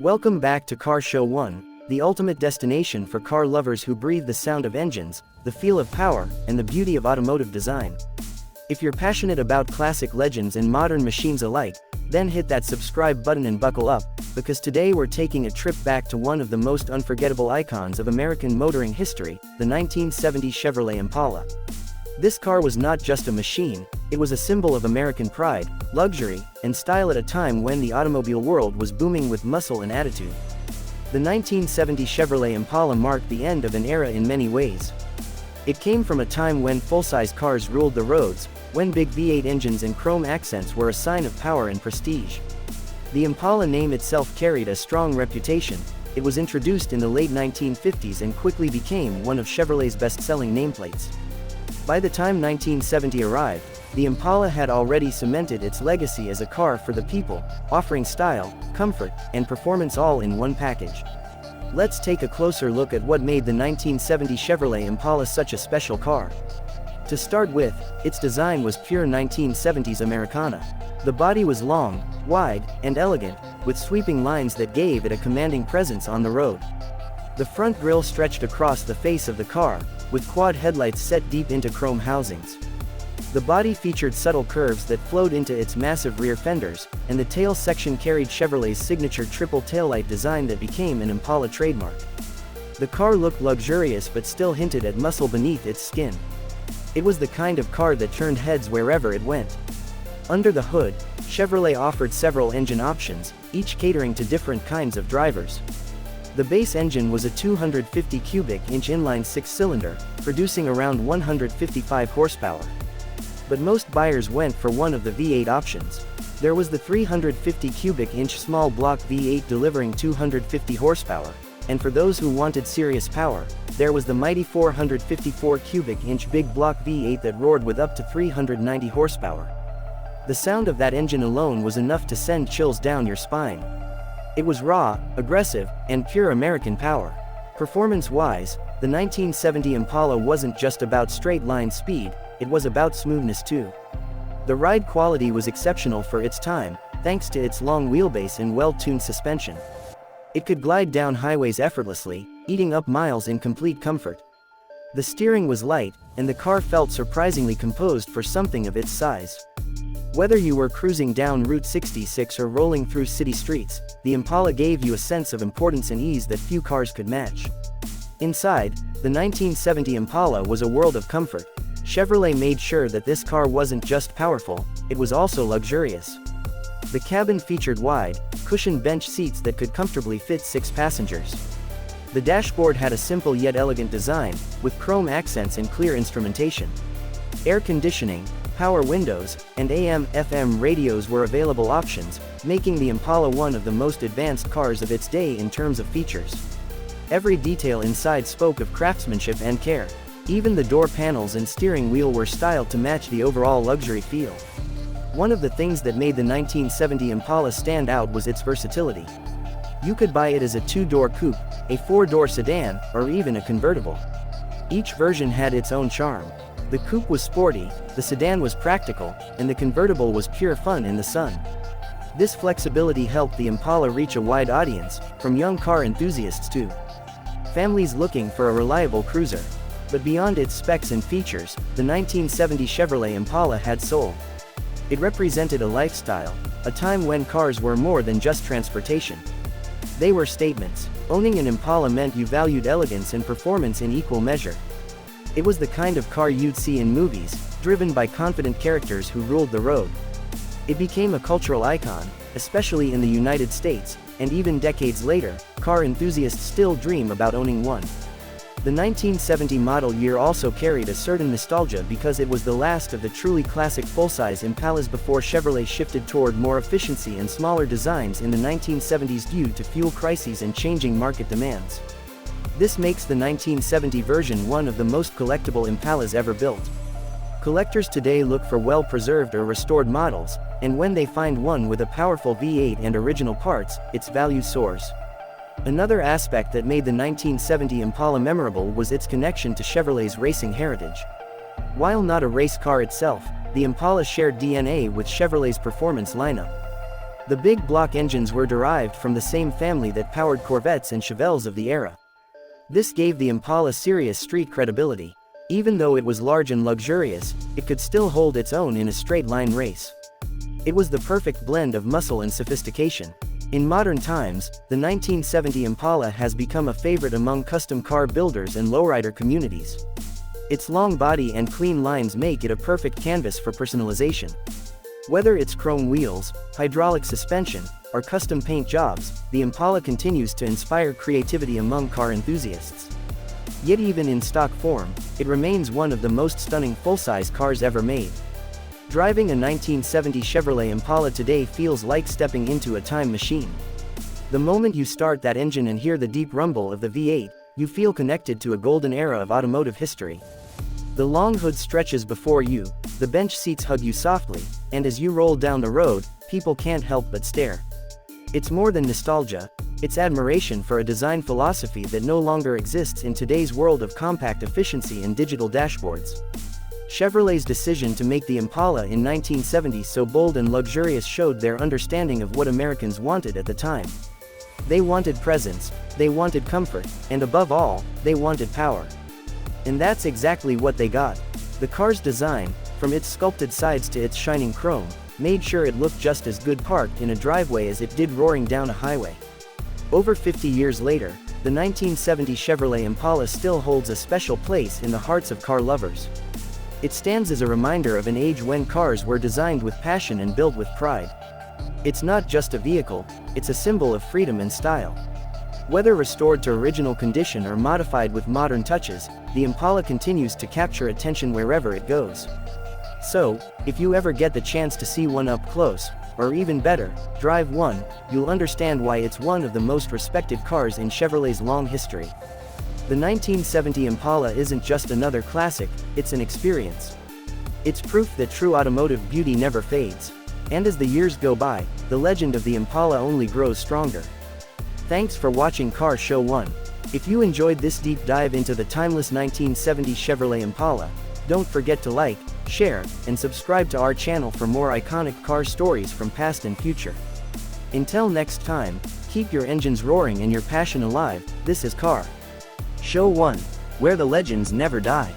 Welcome back to Car Show 1, the ultimate destination for car lovers who breathe the sound of engines, the feel of power, and the beauty of automotive design. If you're passionate about classic legends and modern machines alike, then hit that subscribe button and buckle up, because today we're taking a trip back to one of the most unforgettable icons of American motoring history, the 1970 Chevrolet Impala. This car was not just a machine, it was a symbol of American pride, luxury, and style at a time when the automobile world was booming with muscle and attitude. The 1970 Chevrolet Impala marked the end of an era in many ways. It came from a time when full-size cars ruled the roads, when big V8 engines and chrome accents were a sign of power and prestige. The Impala name itself carried a strong reputation. It was introduced in the late 1950s and quickly became one of Chevrolet's best-selling nameplates. By the time 1970 arrived, the Impala had already cemented its legacy as a car for the people, offering style, comfort, and performance all in one package. Let's take a closer look at what made the 1970 Chevrolet Impala such a special car. To start with, its design was pure 1970s Americana. The body was long, wide, and elegant, with sweeping lines that gave it a commanding presence on the road. The front grille stretched across the face of the car, with quad headlights set deep into chrome housings. The body featured subtle curves that flowed into its massive rear fenders, and the tail section carried Chevrolet's signature triple taillight design that became an Impala trademark. The car looked luxurious but still hinted at muscle beneath its skin. It was the kind of car that turned heads wherever it went. Under the hood, Chevrolet offered several engine options, each catering to different kinds of drivers. The base engine was a 250 cubic inch inline six-cylinder, producing around 155 horsepower. But most buyers went for one of the V8 options. There was the 350 cubic inch small block V8 delivering 250 horsepower, and for those who wanted serious power, there was the mighty 454 cubic inch big block V8 that roared with up to 390 horsepower. The sound of that engine alone was enough to send chills down your spine. It was raw, aggressive, and pure American power. Performance-wise, the 1970 Impala wasn't just about straight-line speed, it was about smoothness too. The ride quality was exceptional for its time, thanks to its long wheelbase and well-tuned suspension. It could glide down highways effortlessly, eating up miles in complete comfort. The steering was light, and the car felt surprisingly composed for something of its size. Whether you were cruising down Route 66 or rolling through city streets, the Impala gave you a sense of importance and ease that few cars could match. Inside, the 1970 Impala was a world of comfort. Chevrolet made sure that this car wasn't just powerful, it was also luxurious. The cabin featured wide, cushioned bench seats that could comfortably fit 6 passengers. The dashboard had a simple yet elegant design, with chrome accents and clear instrumentation. Air conditioning, power windows, and AM/FM radios were available options, making the Impala one of the most advanced cars of its day in terms of features. Every detail inside spoke of craftsmanship and care. Even the door panels and steering wheel were styled to match the overall luxury feel. One of the things that made the 1970 Impala stand out was its versatility. You could buy it as a 2-door coupe, a 4-door sedan, or even a convertible. Each version had its own charm. The coupe was sporty, the sedan was practical, and the convertible was pure fun in the sun. This flexibility helped the Impala reach a wide audience, from young car enthusiasts to families looking for a reliable cruiser. But beyond its specs and features, the 1970 Chevrolet Impala had soul. It represented a lifestyle, a time when cars were more than just transportation. They were statements. Owning an Impala meant you valued elegance and performance in equal measure. It was the kind of car you'd see in movies, driven by confident characters who ruled the road. It became a cultural icon, especially in the United States, and even decades later, car enthusiasts still dream about owning one. The 1970 model year also carried a certain nostalgia because it was the last of the truly classic full-size Impalas before Chevrolet shifted toward more efficiency and smaller designs in the 1970s due to fuel crises and changing market demands. This makes the 1970 version one of the most collectible Impalas ever built. Collectors today look for well-preserved or restored models, and when they find one with a powerful V8 and original parts, its value soars. Another aspect that made the 1970 Impala memorable was its connection to Chevrolet's racing heritage. While not a race car itself, the Impala shared DNA with Chevrolet's performance lineup. The big block engines were derived from the same family that powered Corvettes and Chevelles of the era. This gave the Impala serious street credibility. Even though it was large and luxurious, it could still hold its own in a straight-line race. It was the perfect blend of muscle and sophistication. In modern times, the 1970 Impala has become a favorite among custom car builders and lowrider communities. Its long body and clean lines make it a perfect canvas for personalization. Whether it's chrome wheels, hydraulic suspension, or custom paint jobs, the Impala continues to inspire creativity among car enthusiasts. Yet even in stock form, it remains one of the most stunning full-size cars ever made. Driving a 1970 Chevrolet Impala today feels like stepping into a time machine. The moment you start that engine and hear the deep rumble of the V8, you feel connected to a golden era of automotive history. The long hood stretches before you, the bench seats hug you softly, and as you roll down the road, people can't help but stare. It's more than nostalgia, it's admiration for a design philosophy that no longer exists in today's world of compact efficiency and digital dashboards. Chevrolet's decision to make the Impala in 1970 so bold and luxurious showed their understanding of what Americans wanted at the time. They wanted presence, they wanted comfort, and above all, they wanted power. And that's exactly what they got. The car's design, from its sculpted sides to its shining chrome, made sure it looked just as good parked in a driveway as it did roaring down a highway. Over 50 years later, the 1970 Chevrolet Impala still holds a special place in the hearts of car lovers. It stands as a reminder of an age when cars were designed with passion and built with pride. It's not just a vehicle, it's a symbol of freedom and style. Whether restored to original condition or modified with modern touches, the Impala continues to capture attention wherever it goes. So, if you ever get the chance to see one up close, or even better, drive one, you'll understand why it's one of the most respected cars in Chevrolet's long history. The 1970 Impala isn't just another classic, it's an experience. It's proof that true automotive beauty never fades. And as the years go by, the legend of the Impala only grows stronger. Thanks for watching Car Show 1. If you enjoyed this deep dive into the timeless 1970 Chevrolet Impala, don't forget to like, share, and subscribe to our channel for more iconic car stories from past and future. Until next time, keep your engines roaring and your passion alive. This is Car Show 1, where the legends never die.